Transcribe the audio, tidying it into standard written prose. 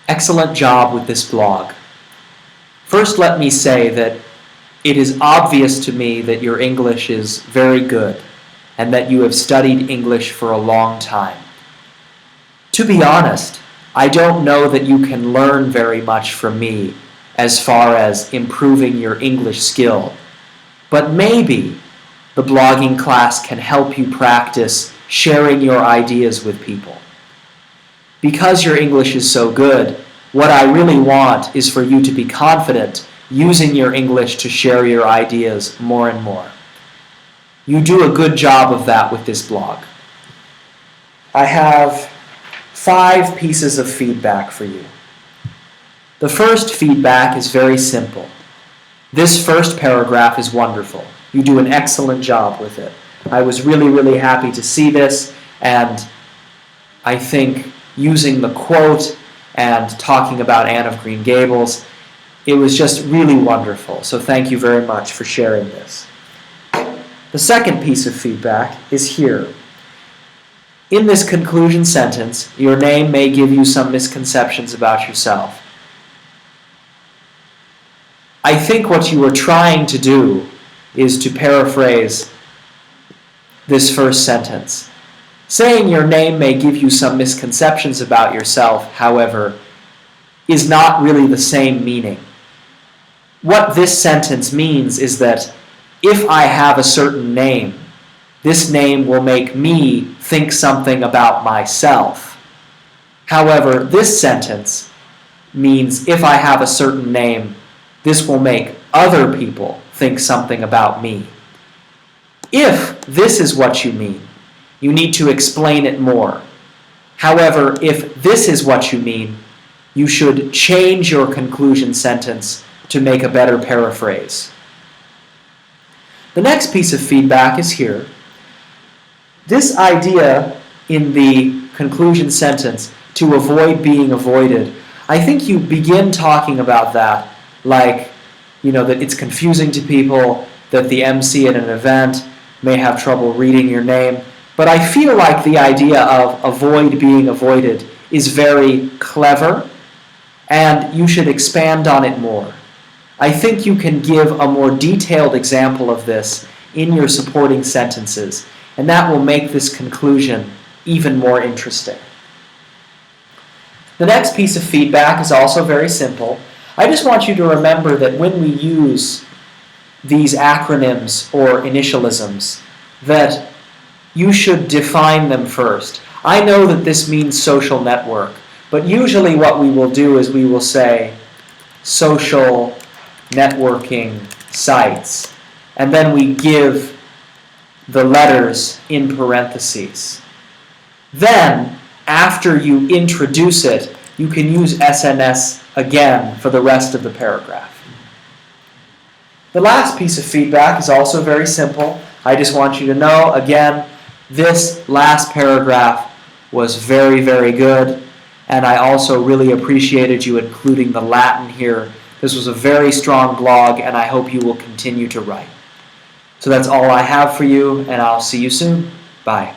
Excellent job with this blog. First, let me say that it is obvious to me that your English is very good and that you have studied English for a long time. To be honest, I don't know that you can learn very much from me as far as improving your English skill, but maybe the blogging class can help you practice sharing your ideas with people. Because your English is so good, what I really want is for you to be confident using your English to share your ideas more and more. You do a good job of that with this blog. I have 5 pieces of feedback for you. The first feedback is very simple. This first paragraph is wonderful. You do an excellent job with it. I was really happy to see this, and I think using the quote and talking about Anne of Green Gables, it was just really wonderful. So thank you very much for sharing this. The second piece of feedback is here. In this conclusion sentence, your name may give you some misconceptions about yourself. I think what you are trying to do is to paraphrase this first sentence. Saying your name may give you some misconceptions about yourself, however, is not really the same meaning. What this sentence means is that if I have a certain name, this name will make me think something about myself. However, this sentence means if I have a certain name, this will make other people think something about me. If this is what you mean, you need to explain it more. However, if this is what you mean, you should change your conclusion sentence to make a better paraphrase. The next piece of feedback is here. This idea in the conclusion sentence, to avoid being avoided, I think you begin talking about that like, that it's confusing to people, that the MC at an event may have trouble reading your name. But I feel like the idea of avoid being avoided is very clever, and you should expand on it more. I think you can give a more detailed example of this in your supporting sentences, and that will make this conclusion even more interesting. The next piece of feedback is also very simple. I just want you to remember that when we use these acronyms or initialisms, that you should define them first. I know that this means social network, but usually what we will do is we will say social networking sites, and then we give the letters in parentheses. Then, after you introduce it, you can use SNS again for the rest of the paragraph. The last piece of feedback is also very simple. I just want you to know, again, this last paragraph was very good, and I also really appreciated you including the Latin here. This was a very strong blog, and I hope you will continue to write. So that's all I have for you, and I'll see you soon. Bye.